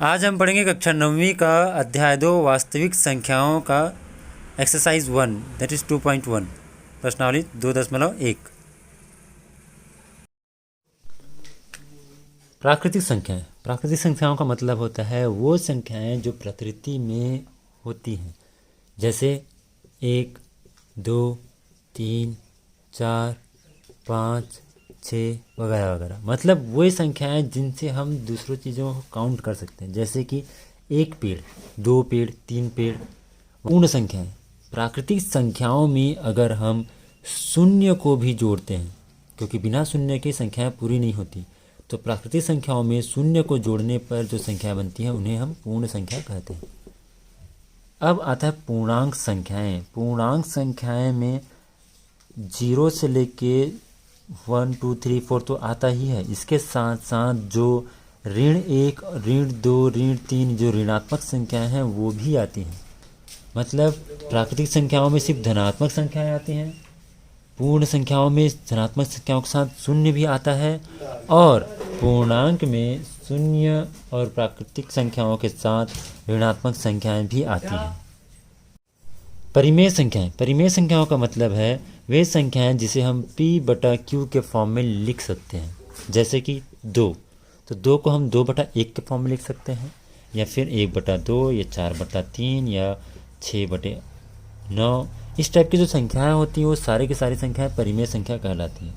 आज हम पढ़ेंगे कक्षा 9वीं का अध्याय 2 वास्तविक संख्याओं का एक्सरसाइज 1 दैट इज 2.1 प्रश्नावली 2.1। प्राकृतिक संख्याएं। प्राकृतिक संख्याओं का मतलब होता है वो संख्याएं जो प्रकृति में होती हैं, जैसे 1, 2, 3, 4, 5, 6 वगैरह वगैरह। मतलब वही संख्याएं जिनसे हम दूसरों चीज़ों को काउंट कर सकते हैं, जैसे कि 1 पेड़, 2 पेड़, 3 पेड़। पूर्ण संख्याएं। प्राकृतिक संख्याओं में अगर हम शून्य को भी जोड़ते हैं, क्योंकि बिना शून्य के संख्याएं पूरी नहीं होती, तो प्राकृतिक संख्याओं में शून्य को जोड़ने पर जो संख्या बनती है उन्हें हम पूर्ण संख्या कहते हैं। अब आता है पूर्णांक संख्याएं। पूर्णांक संख्याएं में 0 से लेके 1, 2, 3, 4 तो आता ही है। इसके साथ साथ जो ऋण 1, ऋण 2, ऋण 3 जो ऋणात्मक संख्याएं हैं वो भी आती हैं। मतलब प्राकृतिक संख्याओं में सिर्फ धनात्मक संख्याएं आती हैं, पूर्ण संख्याओं में धनात्मक संख्याओं के साथ शून्य भी आता है, और पूर्णांक में शून्य और प्राकृतिक संख्याओं के साथ ऋणात्मक संख्याएं भी आती हैं। परिमेय संख्याएं। परिमेय संख्याओं का मतलब है वे संख्याएं जिसे हम p/q के फॉर्म में लिख सकते हैं, जैसे कि 2। तो 2 को हम 2/1 के फॉर्म में लिख सकते हैं, या फिर 1/2 या 4/3 या 6/9। इस टाइप की जो संख्याएं होती हैं वो सारी की सारी संख्याएं परिमेय संख्या कहलाती हैं।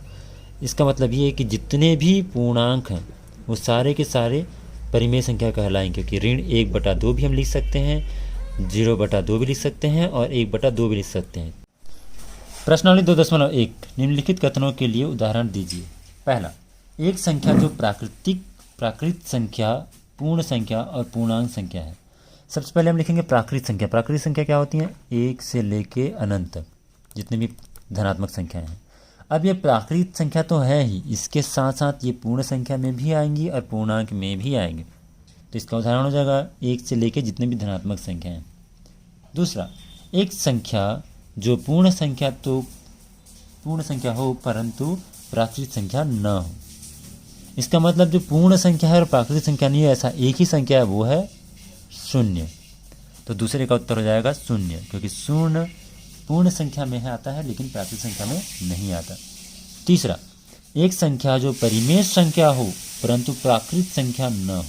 इसका मतलब ये है कि जितने भी पूर्णांक हैं वो सारे के सारे परिमेय संख्या कहलाएंगे, क्योंकि ऋण 1/2 भी हम लिख सकते हैं, 0/2 भी लिख सकते हैं और 1/2 भी लिख सकते हैं। प्रश्नावली 2.1 निम्नलिखित कथनों के लिए उदाहरण दीजिए। पहला, एक संख्या जो प्राकृत संख्या, पूर्ण संख्या और पूर्णांक संख्या है। सबसे पहले हम लिखेंगे प्राकृत संख्या। प्राकृत संख्या क्या होती हैं? 1 से लेके अनंत तक जितनी भी धनात्मक संख्याएं हैं। अब ये प्राकृत संख्या तो है ही, इसके साथ साथ ये पूर्ण संख्या में भी आएंगी और पूर्णांक में भी आएंगे। तो इसका उदाहरण हो जाएगा 1 से लेके जितने भी धनात्मक संख्या हैं। दूसरा, एक संख्या जो पूर्ण संख्या हो परंतु प्राकृतिक संख्या न हो। इसका मतलब जो पूर्ण संख्या है और प्राकृतिक संख्या नहीं है, ऐसा एक ही संख्या है, वो है 0। तो दूसरे का उत्तर हो जाएगा 0, क्योंकि 0 पूर्ण संख्या में आता है लेकिन प्राकृतिक संख्या में नहीं आता। तीसरा, एक संख्या जो परिमेय संख्या हो परंतु प्राकृतिक संख्या न हो।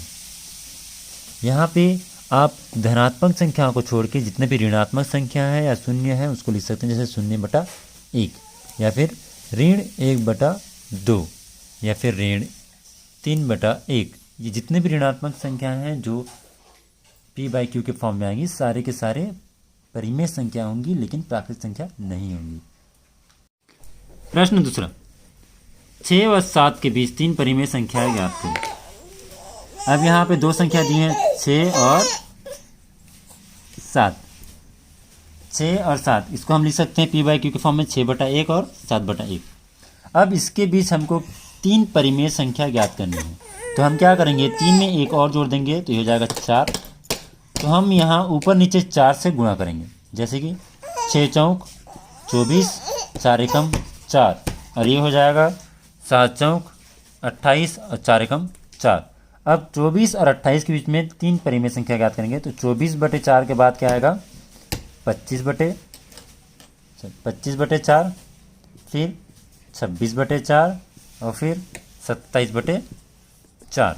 यहाँ पे आप धनात्मक संख्याओं को छोड़ के जितने भी ऋणात्मक संख्या है या शून्य है उसको लिख सकते हैं, जैसे 0/1 या फिर ऋण 1/2 या फिर ऋण 3/1। ये जितने भी ऋणात्मक संख्याएं हैं जो p/q के फॉर्म में आएंगी, सारे के सारे परिमेय संख्या होंगी लेकिन प्राकृतिक संख्या नहीं होंगी। प्रश्न दूसरा, 6 और 7 के बीच 3 परिमेय संख्याएं ज्ञात करें। अब यहाँ पे 2 संख्या दी हैं, 6 और 7। 6 और 7 इसको हम लिख सकते हैं p/q के फॉर्म में 6/1 और 7/1। अब इसके बीच हमको 3 परिमेय संख्या ज्ञात करनी है, तो हम क्या करेंगे, 3 में 1 और जोड़ देंगे तो ये हो जाएगा 4। तो हम यहाँ ऊपर नीचे 4 से गुणा करेंगे, जैसे कि 6 चौक 24, 4 एकम 4, और ये हो जाएगा 7 चौक 28 और 4 एकम 4। अब 24 और 28 के बीच में 3 परिमेय संख्या ज्ञात करेंगे, तो 24/4 के बाद क्या आएगा, 25/4, फिर 26/4 और फिर 27/4।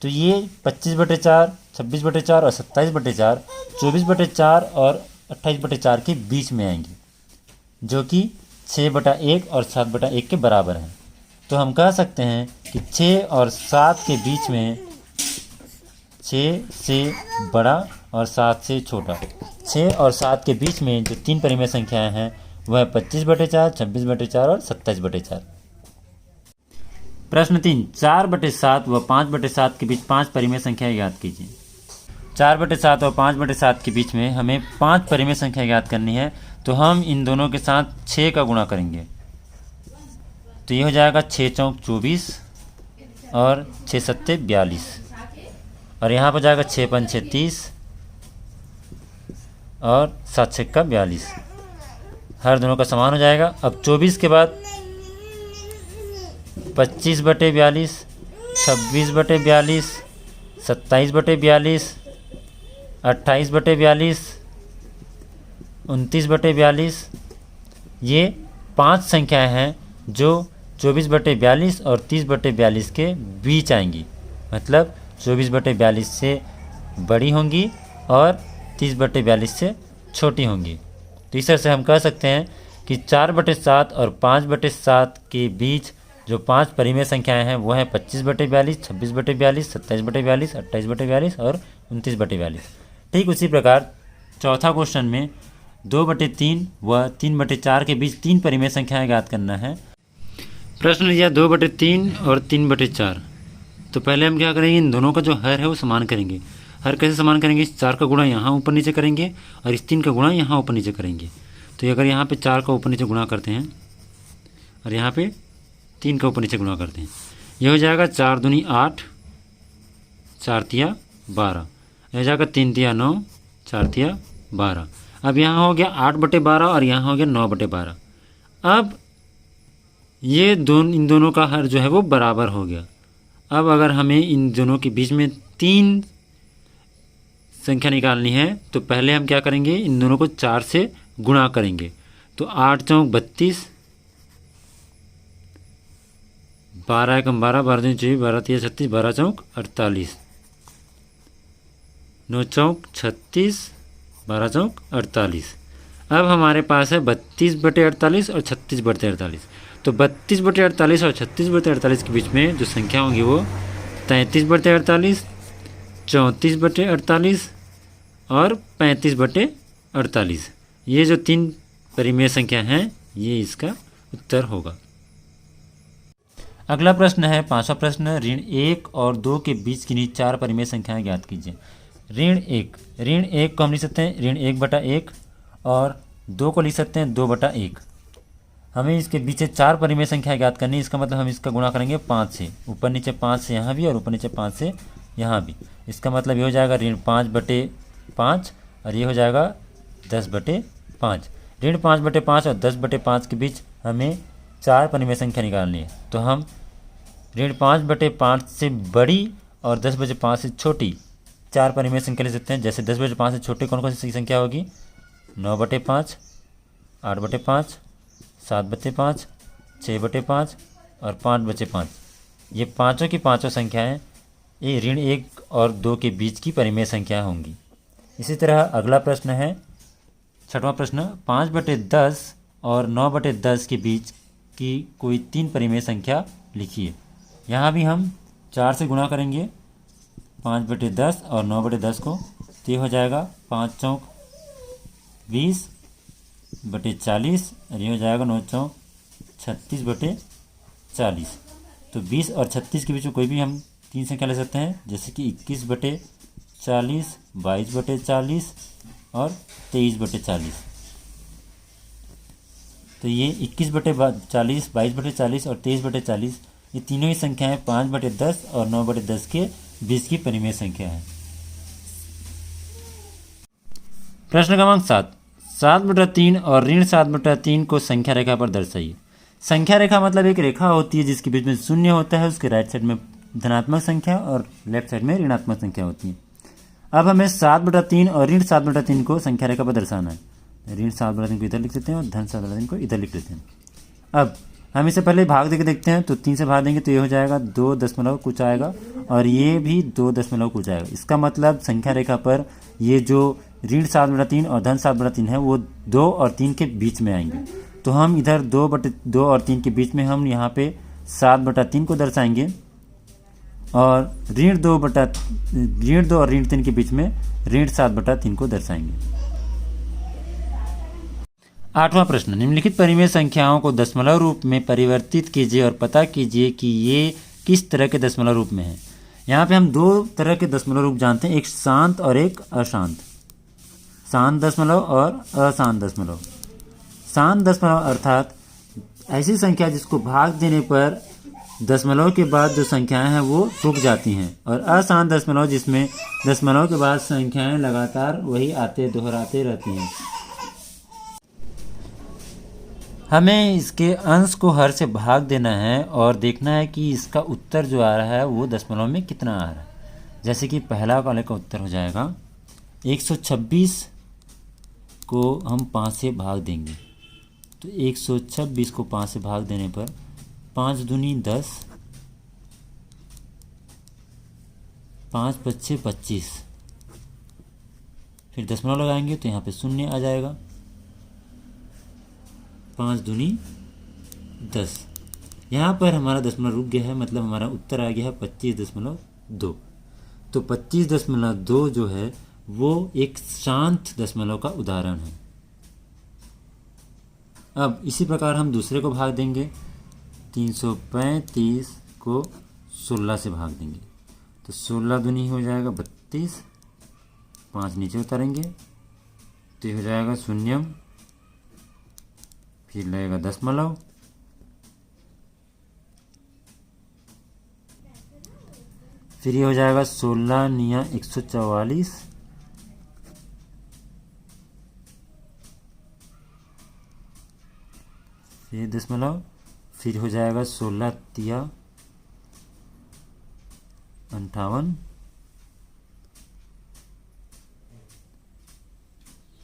तो ये 25/4, 26/4 और 27/4 24/4 और 28/4 के बीच में आएंगे, जो कि 6/1 और 7/1 के बराबर हैं। तो हम कह सकते हैं कि 6 और 7 के बीच में 6 से बड़ा और 7 से छोटा, 6 और 7 के बीच में जो 3 परिमेय संख्याएं हैं वह 25/4, 26/4 और 27/4। प्रश्न 3, 4/7 व 5/7 के बीच 5 परिमेय संख्या ज्ञात कीजिए। 4/7 और 5/7 के बीच में हमें 5 परिमेय संख्या ज्ञात करनी है, तो हम इन दोनों के साथ 6 का गुणा करेंगे, तो ये हो जाएगा 6 चौक 24 और 6 सत्ते 42, और यहाँ पर जाएगा 6 पंचे 30 और 7 छक्का 42। हर दोनों का समान हो जाएगा। अब 24 के बाद 25/42, 26/42 27/42, 28/42, 29/42। ये 5 संख्याएं हैं जो 24/42 और 30/42 के बीच आएंगी, मतलब 24/42 से बड़ी होंगी और 30/42 से छोटी होंगी। तो इस तरह से हम कह सकते हैं कि 4/7 और 5/7 के बीच जो 5 परिमेय संख्याएं हैं वो हैं 25/42, 26/42, 27/42, 28/42 और 29/42। ठीक उसी प्रकार चौथा क्वेश्चन में 2/3 व 3/4 के बीच 3 परिमेय संख्याएं ज्ञात करना है। प्रश्न दिया 2/3 और 3/4। तो पहले हम क्या करेंगे, इन दोनों का जो हर है वो समान करेंगे। हर कैसे समान करेंगे, इस 4 का गुणा यहाँ ऊपर नीचे करेंगे और इस 3 का गुणा यहाँ ऊपर नीचे करेंगे। तो अगर यहाँ पे 4 का ऊपर नीचे गुणा करते हैं और यहाँ पे 3 का ऊपर नीचे गुणा करते हैं, यह हो जाएगा 4 दूनी 8, 4 तिया 12, यह हो जाएगा 3 तिया 9, 4 तिया 12। अब यहाँ हो गया 8/12 और यहाँ हो गया 9/12। अब ये इन दोनों का हर जो है वो बराबर हो गया। अब अगर हमें इन दोनों के बीच में 3 संख्या निकालनी है तो पहले हम क्या करेंगे, इन दोनों को 4 से गुणा करेंगे। तो 8 चौक 32, 12 एकम 12, 12 दूनी 24, 12 तिया 36, 12 चौक 48, 9 चौक 36, 12 चौक 48। अब हमारे पास है 32/48 और 36/48। तो 32/48 और 36/48 के बीच में जो संख्या होंगी वो 33/48, 34/48 और 35/48। ये जो 3 परिमेय संख्या हैं ये इसका उत्तर होगा। अगला प्रश्न है 5वां प्रश्न, ऋण 1 और 2 के बीच की 4 परिमेय संख्याएं ज्ञात कीजिए। ऋण 1 को हम लिख सकते हैं ऋण 1/1 और 2 को लिख सकते हैं 2/1। हमें इसके पीछे 4 परिमेय संख्या ज्ञात करनी है। इसका मतलब हम इसका गुणा करेंगे 5 से, ऊपर नीचे 5 से यहाँ भी और ऊपर नीचे 5 से यहाँ भी। इसका मतलब ये हो जाएगा ऋण 5/5 और ये हो जाएगा 10/5। ऋण 5/5 और 10/5 के बीच हमें 4 परिमेय संख्या निकालनी है। तो हम ऋण 5/5 से बड़ी और 10/5 से छोटी 4 परिमेय संख्या ले सकते हैं। जैसे 10/5 से छोटी कौन कौन सी संख्या होगी, 9/5, 8/5, 7/5, 6/5 और 5/5। ये पाँचों की पाँचों संख्याएं ये ऋण 1 और 2 के बीच की परिमेय संख्या होंगी। इसी तरह अगला प्रश्न है 6वां प्रश्न, 5/10 और 9/10 के बीच की कोई 3 परिमेय संख्या लिखिए। यहाँ भी हम 4 से गुणा करेंगे 5/10 और 9/10 को। तो ये हो जाएगा 5 चौक 20/40 और ये हो जाएगा 9 चौक 36/40। तो 20 और 36 के बीच में कोई भी हम 3 संख्या ले सकते हैं, जैसे कि 21/40, 22/40 और 23/40। तो ये 21/40, 22/40 और 23/40 ये तीनों ही संख्याएं 5/10 और 9/10 के बीच की परिमेय संख्या है। प्रश्न क्रमांक 7, 7/3 और ऋण 7/3 को संख्या रेखा पर दर्शाइए। संख्या रेखा मतलब एक रेखा होती है जिसके बीच में शून्य होता है, उसके राइट साइड में धनात्मक संख्या और लेफ्ट साइड में ऋणात्मक संख्या होती है। अब हमें 7/3 और ऋण 7/3 को संख्या रेखा पर दर्शाना है। ऋण 7/3 को इधर लिख देते हैं और धन 7/3 को इधर लिख देते हैं। अब हम इसे पहले भाग देके देखते हैं। तो 3 से भाग देंगे तो ये हो जाएगा 2 दशमलव कुछ आएगा और ये भी 2 दशमलव कुछ आएगा। इसका मतलब संख्या रेखा पर ये जो ऋण 7/3 और धन 7/3 है वो 2 और 3 के बीच में आएंगे। तो हम इधर 2 और 3 के बीच में हम यहाँ पे 7/3 को दर्शाएंगे और ऋण 2 और ऋण 3 के बीच में ऋण 7/3 को दर्शाएंगे। 8वां प्रश्न, निम्नलिखित परिमेय संख्याओं को दशमलव रूप में परिवर्तित कीजिए और पता कीजिए कि ये किस तरह के दशमलव रूप में है। यहाँ पे हम 2 तरह के दशमलव रूप जानते हैं, एक शांत और एक अशांत। शांत दशमलव और अशांत दशमलव। शांत दशमलव अर्थात ऐसी संख्या जिसको भाग देने पर दशमलव के बाद जो संख्याएं हैं वो रुक जाती हैं, और अशांत दशमलव जिसमें दशमलव के बाद संख्याएं लगातार वही दोहराते रहती हैं। हमें इसके अंश को हर से भाग देना है और देखना है कि इसका उत्तर जो आ रहा है वो दशमलव में कितना आ रहा है। जैसे कि पहला वाले का उत्तर हो जाएगा 126 को हम 5 से भाग देंगे, तो 126 को 5 से भाग देने पर 5 दूनी 10, 5 पच्चे 25, फिर दशमलव लगाएंगे तो यहाँ पे शून्य आ जाएगा। 5 दूनी 10, यहाँ पर हमारा दशमलव रुक गया है, मतलब हमारा उत्तर आ गया है 25.2। तो 25.2 जो है वो एक शांत दशमलव का उदाहरण है। अब इसी प्रकार हम दूसरे को भाग देंगे, 335 को 16 से भाग देंगे, तो 16 दूनी हो जाएगा 32, 5 नीचे उतारेंगे तो ये हो जाएगा शून्यम, फिर लगेगा दशमलव, फिर ये हो जाएगा 16 निया 144, फिर दशमलव, फिर हो जाएगा 16 तिया 58,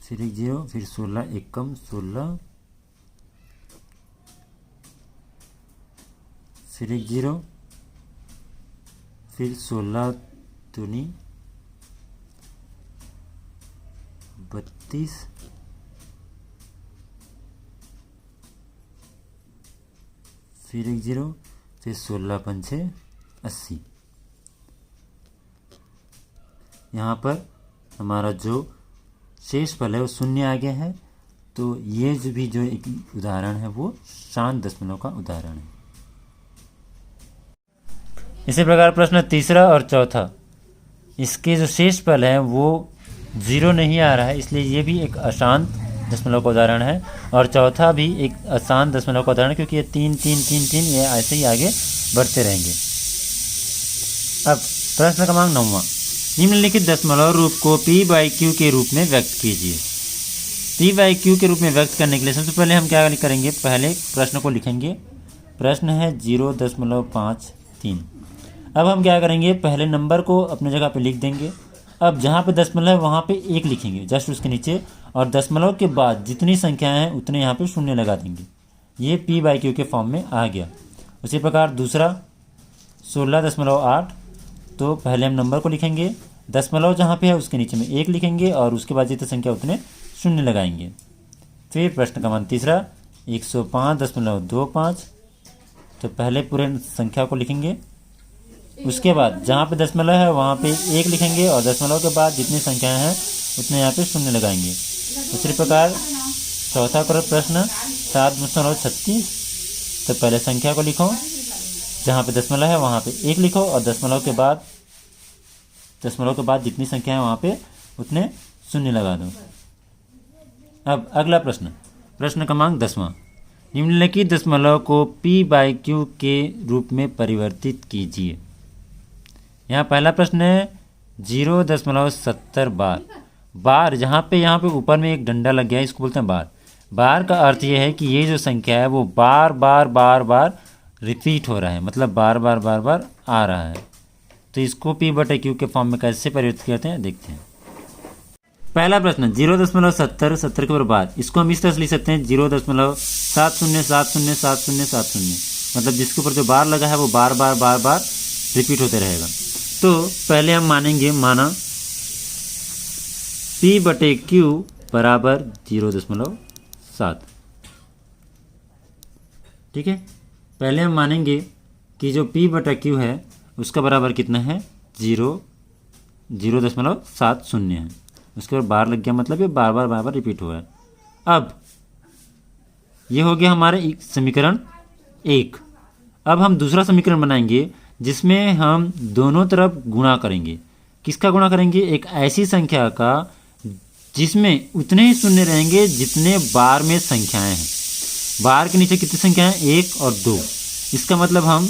फिर एक जीरो, फिर 16 एकम 16, फिर एक जीरो, फिर 16 दूनी 32, फिर एक जीरो, फिर 16 पंचे 80। यहाँ पर हमारा जो शेष फल है वो शून्य आ गया है। तो ये जो भी जो एक उदाहरण है वो शांत दशमलव का उदाहरण है। इसी प्रकार प्रश्न तीसरा और चौथा, इसके जो शेष फल है वो 0 नहीं आ रहा है, इसलिए ये भी एक अशांत दशमलव का उदाहरण है। और चौथा भी एक अशांत दशमलव का उदाहरण है, क्योंकि ये 3 3 3 3 ये ऐसे ही आगे बढ़ते रहेंगे। अब प्रश्न क्रमांक 9वां, निम्नलिखित दशमलव रूप को p/q के रूप में व्यक्त कीजिए। p/q के रूप में व्यक्त करने के लिए सबसे पहले हम क्या करेंगे, पहले प्रश्न को लिखेंगे। प्रश्न है 0.53। अब हम क्या करेंगे, पहले नंबर को अपने जगह पे लिख देंगे। अब जहाँ पे दशमलव है वहाँ पे 1 लिखेंगे जस्ट उसके नीचे, और दशमलव के बाद जितनी संख्याएं हैं उतने यहाँ पे शून्य लगा देंगे। ये p/q के फॉर्म में आ गया। उसी प्रकार दूसरा 16.8, तो पहले हम नंबर को लिखेंगे, दशमलव जहाँ पे है उसके नीचे में 1 लिखेंगे और उसके बाद जितनी संख्या उतने शून्य लगाएंगे। फिर प्रश्न क्रमांक तीसरा 105.25, तो पहले पूरे संख्या को लिखेंगे, उसके बाद जहाँ पे दशमलव है वहाँ पे 1 लिखेंगे और दशमलव के बाद जितनी संख्याएं हैं उतने यहाँ पे शून्य लगाएंगे। उसी प्रकार चौथा प्रश्न 7.36, तो पहले संख्या को लिखो, जहाँ पे दशमलव है वहाँ पे 1 लिखो और दशमलव के बाद जितनी संख्या है वहाँ पे उतने शून्य लगा दो। अब अगला प्रश्न क्रमांक 10वां, निम्नलिखित दशमलव को p/q के रूप में परिवर्तित कीजिए। यहाँ पहला प्रश्न है 0.70 बार। यहाँ पे ऊपर में एक डंडा लग गया है, इसको बोलते हैं बार। बार का अर्थ ये है कि ये जो संख्या है वो बार बार रिपीट हो रहा है, मतलब बार बार आ रहा है। तो इसको p/q के फॉर्म में कैसे परिवर्तित करते हैं देखते हैं। पहला प्रश्न 0.70 70 के ऊपर बार, इसको हम इस तरह से लिख सकते हैं 0.70707070, मतलब जिसके ऊपर जो बार लगा है वो बार बार रिपीट होते रहेगा। तो पहले हम माना p/q बराबर 0.7। ठीक है, पहले हम मानेंगे कि जो p/q है उसका बराबर कितना है 0.70 है। उसके बाद बार लग गया, मतलब ये बार रिपीट हुआ है। अब ये हो गया हमारे समीकरण 1। अब हम दूसरा समीकरण बनाएंगे जिसमें हम दोनों तरफ गुणा करेंगे। किसका गुणा करेंगे, एक ऐसी संख्या का जिसमें उतने ही शून्य रहेंगे जितने बार में संख्याएं हैं। बार के नीचे कितनी संख्या है 1 और 2, इसका मतलब हम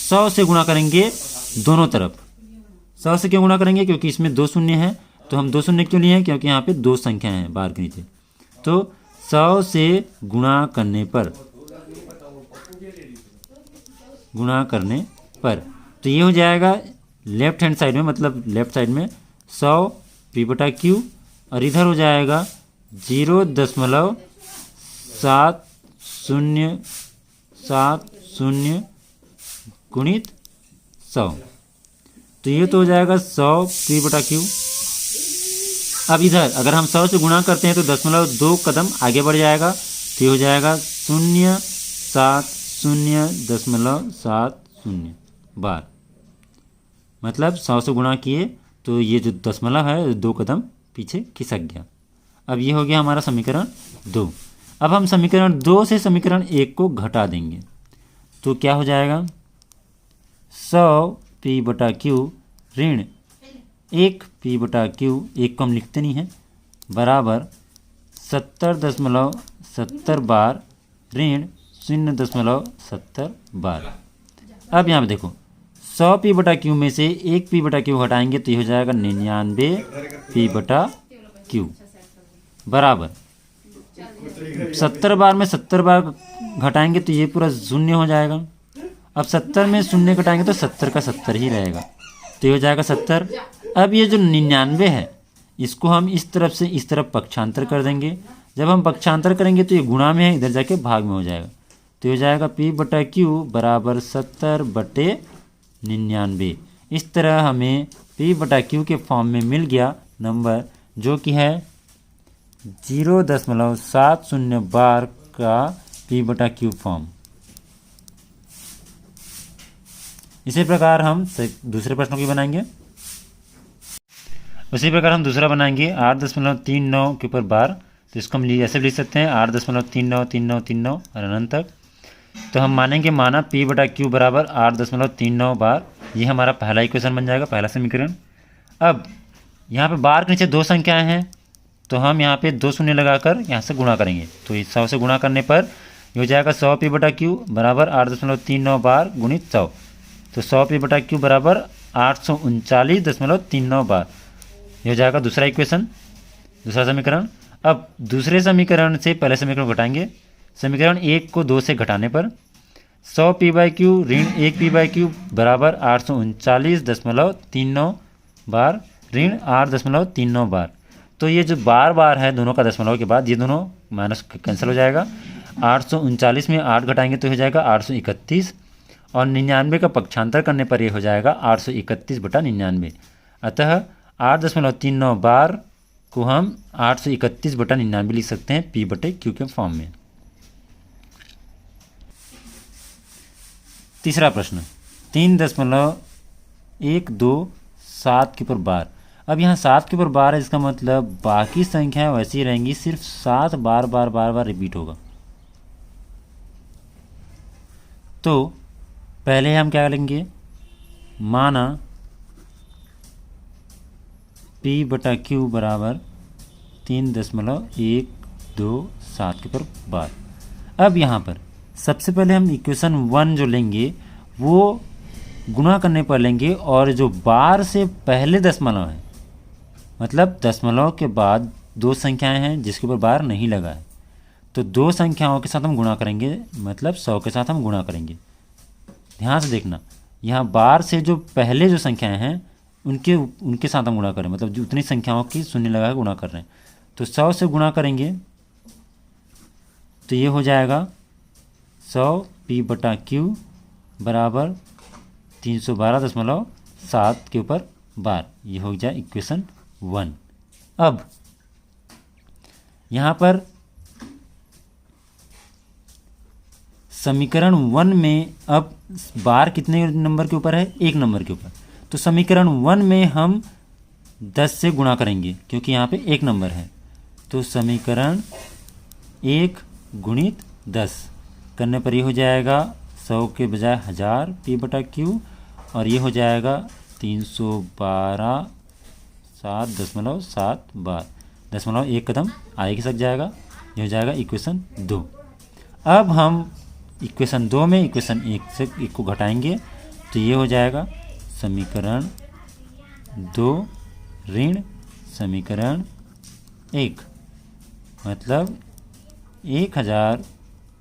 100 से गुणा करेंगे दोनों तरफ। 100 से क्यों गुणा करेंगे, क्योंकि इसमें 2 शून्य हैं। तो हम 2 शून्य क्यों लिए हैं, क्योंकि यहाँ पे 2 संख्याएं हैं बार के नीचे। तो 100 से गुणा करने पर तो ये हो जाएगा लेफ्ट हैंड साइड में, मतलब लेफ्ट साइड में 100 पी बटा क्यू, और इधर हो जाएगा 0.707 गुणित 100। तो ये तो हो जाएगा 100 पी बटा क्यू। अब इधर अगर हम 100 से गुणा करते हैं तो 0.2 कदम आगे बढ़ जाएगा, तो ये हो जाएगा 0.7070 बार, मतलब 100 से गुणा किए तो ये जो दशमलव है 2 कदम पीछे खिसक गया। अब ये हो गया हमारा समीकरण 2। अब हम समीकरण 2 से समीकरण 1 को घटा देंगे, तो क्या हो जाएगा 100 पी बटा क्यू ऋण 1 पी बटा क्यू, 1 को हम लिखते नहीं हैं, बराबर 70.70 बार ऋण 0.70 बार। अब यहाँ पे देखो 100 पी बटा क्यू में से 1 पी बटा क्यू हटाएंगे तो ये हो जाएगा 99 पी बटा क्यू, बराबर 70 बार में 70 बार घटाएंगे तो ये पूरा शून्य हो जाएगा। अब 70 में शून्य घटाएंगे तो 70 का 70 ही रहेगा, तो ये हो जाएगा 70। अब ये जो 99 है इसको हम इस तरफ से इस तरफ पक्षांतर कर देंगे। जब हम पक्षांतर करेंगे तो ये गुणा में है, इधर जाके भाग में हो जाएगा, तो ये हो जाएगा पी बटा क्यू बराबर 70/99। इस तरह हमें पी बटा क्यू के फॉर्म में मिल गया नंबर, जो कि है 0.70 बार का पी बटा क्यू फॉर्म। इसी प्रकार हम दूसरे प्रश्नों की बनाएंगे। उसी प्रकार हम दूसरा बनाएंगे 8.39 के ऊपर बार, तो इसको हम ऐसे लिख सकते हैं 8.393939 और अनंत तक। तो हम माना पी बटा क्यू बराबर 8.39 बार, ये हमारा पहला इक्वेशन बन जाएगा, पहला समीकरण। अब यहाँ पे बार के नीचे 2 संख्याएं हैं, तो हम यहाँ पे 2 शून्य लगाकर यहाँ से गुणा करेंगे, तो इस 100 से गुणा करने पर ये हो जाएगा 100 पी बटा क्यू बराबर 8.39 बार गुणित 100। तो 100 पी बटा क्यू बराबर 839.39 बार, ये हो जाएगा दूसरा इक्वेशन, दूसरा समीकरण। अब दूसरे समीकरण से पहले समीकरण घटाएंगे। समीकरण 1 को 2 से घटाने पर 100 पी बाई क्यू ऋण 1 पी बाई क्यू बराबर 839.39 बार ऋण 8.39 बार। तो ये जो बार है दोनों का दशमलव के बाद, ये दोनों माइनस कैंसिल हो जाएगा। 839 में 8 घटाएंगे तो हो जाएगा 831, और 99 का पक्षांतर करने पर ये हो जाएगा 831/99। अतः 8.39 बार को हम 831/99 लिख सकते हैं पी बटे क्यू के फॉर्म में। तीसरा प्रश्न 3.127 के ऊपर बार। अब यहाँ 7 के ऊपर बार है, इसका मतलब बाकी संख्याएं वैसी रहेंगी, सिर्फ 7 बार रिपीट होगा। तो पहले हम क्या करेंगे, माना पी बटा क्यू बराबर 3.127 के ऊपर बार। अब यहाँ पर सबसे पहले हम इक्वेशन 1 जो लेंगे वो गुणा करने पर लेंगे, और जो बार से पहले दशमलव है, मतलब दशमलव के बाद 2 संख्याएं हैं जिसके ऊपर बार नहीं लगा है, तो 2 संख्याओं के साथ हम गुणा करेंगे, मतलब 100 के साथ हम गुणा करेंगे। ध्यान से देखना, यहाँ बार से जो पहले जो संख्याएं हैं उनके साथ हम गुणा करें, मतलब जो उतनी संख्याओं की शून्य लगा गुणा कर रहे हैं, तो 100 से गुणा करेंगे तो ये हो जाएगा 100 पी बटा क्यू बराबर 312.7 के ऊपर बार, ये हो जाए इक्वेशन 1। अब यहाँ पर समीकरण 1 में अब बार कितने नंबर के ऊपर है, 1 नंबर के ऊपर, तो समीकरण 1 में हम 10 से गुणा करेंगे क्योंकि यहाँ पे 1 नंबर है, तो समीकरण 1 गुणित 10 करने पर ये हो जाएगा 100 के बजाय 1000 पी बटा क्यू, और ये हो जाएगा 312.7 बार, दशमलव 1 कदम आगे खिसक जाएगा, ये हो जाएगा इक्वेशन 2। अब हम इक्वेशन 2 में इक्वेशन 1 से 1 को घटाएंगे तो ये हो जाएगा समीकरण 2 ऋण समीकरण 1, मतलब 1000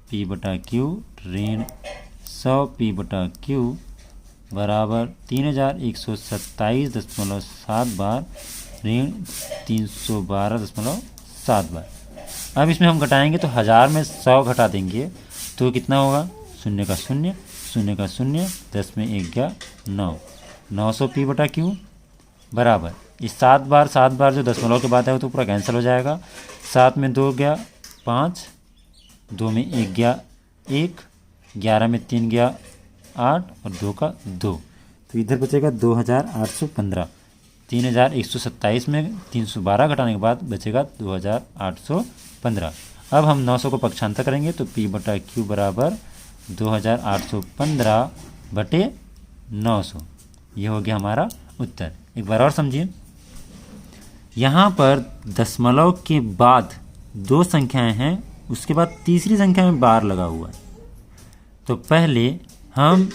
पी बटा क्यू ऋण 100 पी बटा क्यू बराबर 3127.7 बार ऋण 312.7 बार। अब इसमें हम घटाएंगे तो 1000 में 100 घटा देंगे तो कितना होगा, शून्य का शून्य, शून्य का शून्य, 10 में 1 गया 9, 900 पी बटा क्यू बराबर इस 7 बार जो दशमलव के बाद है वो तो पूरा कैंसिल हो जाएगा। 7 में 2 गया 5, 2 में 1 गया 1, 11 में 3 गया 8 और 2 का 2, तो इधर बचेगा 2815। 3127 में 312 घटाने के बाद बचेगा 2815। अब हम 900 को पक्षांतर करेंगे तो P बटा Q बराबर 2815 बटे 900। ये हो गया हमारा उत्तर। एक बार और समझिए, यहाँ पर दशमलव के बाद 2 संख्याएं हैं, उसके बाद तीसरी संख्या में बार लगा हुआ है। तो पहले हम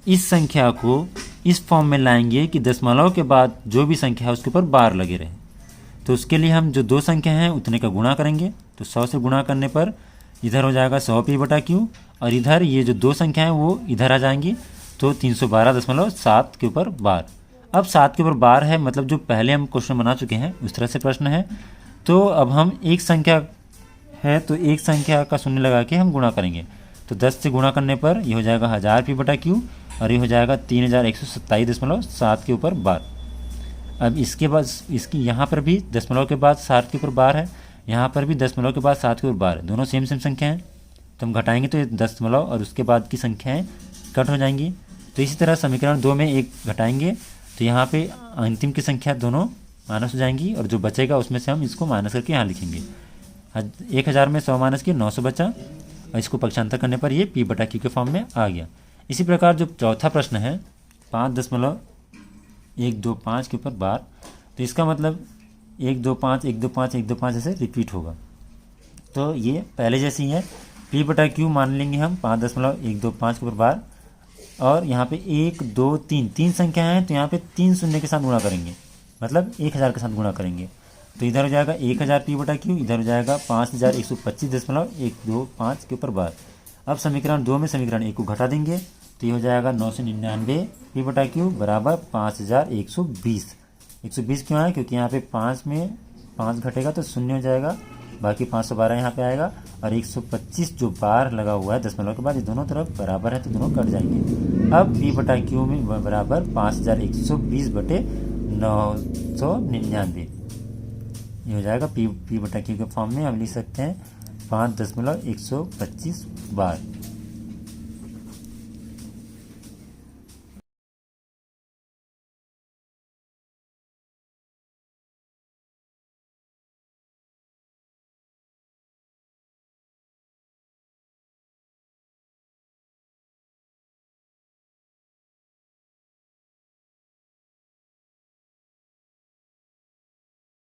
इस संख्या को इस फॉर्म में लाएंगे कि दशमलव के बाद जो भी संख्या है उसके ऊपर बार लगे रहे। तो उसके लिए हम जो 2 संख्या हैं उतने का गुणा करेंगे, तो 100 से गुणा करने पर इधर हो जाएगा 100 पी बटा क्यू, और इधर ये जो 2 संख्या हैं वो इधर आ जाएंगी, तो 312.7 के ऊपर बार। अब 7 के ऊपर बार है, मतलब जो पहले हम क्वेश्चन बना चुके हैं उस तरह से प्रश्न है। तो अब हम एक संख्या है तो एक संख्या का शून्य लगा के हम गुणा करेंगे, तो 10 से गुणा करने पर ये हो जाएगा 1000 पी बटा क्यू, और ये हो जाएगा 3127.7 के ऊपर बार। अब इसके बाद इसकी यहाँ पर भी दशमलव के बाद 7 के ऊपर बार है, यहाँ पर भी दशमलव के बाद 7 के ऊपर बार है, दोनों सेम संख्या हैं। तो हम घटाएंगे तो ये दशमलव और उसके बाद की संख्याएँ कट हो जाएंगी। तो इसी तरह समीकरण 2 में 1 घटाएंगे तो यहाँ पे अंतिम की संख्या दोनों माइनस हो जाएंगी, और जो बचेगा उसमें से हम इसको माइनस करके यहाँ लिखेंगे। 1000 में 100 माइनस किए 900 बचा, और इसको पक्षांतर करने पर ये P बटा Q के फॉर्म में आ गया। इसी प्रकार जो चौथा प्रश्न है 5.125 के ऊपर बार, तो इसका मतलब 125 125 125 ऐसे रिपीट होगा। तो ये पहले जैसी है, P बटा Q मान लेंगे हम 5.125 के ऊपर बार, और यहाँ पे 1 2 3 3 संख्या है तो यहाँ पे 3 शून्य के साथ गुणा करेंगे, मतलब 1000 के साथ गुणा करेंगे। तो इधर हो जाएगा 1000 P बटा Q, इधर हो जाएगा 5125.125 के ऊपर बार। अब समीकरण 2 में समीकरण 1 को घटा देंगे तो ये हो जाएगा 999 P बटा Q बराबर 5120। 120 क्यों आया, क्योंकि यहाँ पे 5 में 5 घटेगा तो शून्य हो जाएगा, बाकी 512 यहाँ पे आएगा, और 125 जो बार लगा हुआ है दशमलव के बाद, ये दोनों तरफ बराबर है तो दोनों कट जाएंगे। अब P बटा Q में बराबर 5120 बटे 999, ये हो जाएगा P बटा Q के फॉर्म में हम लिख सकते हैं 5.125 बार।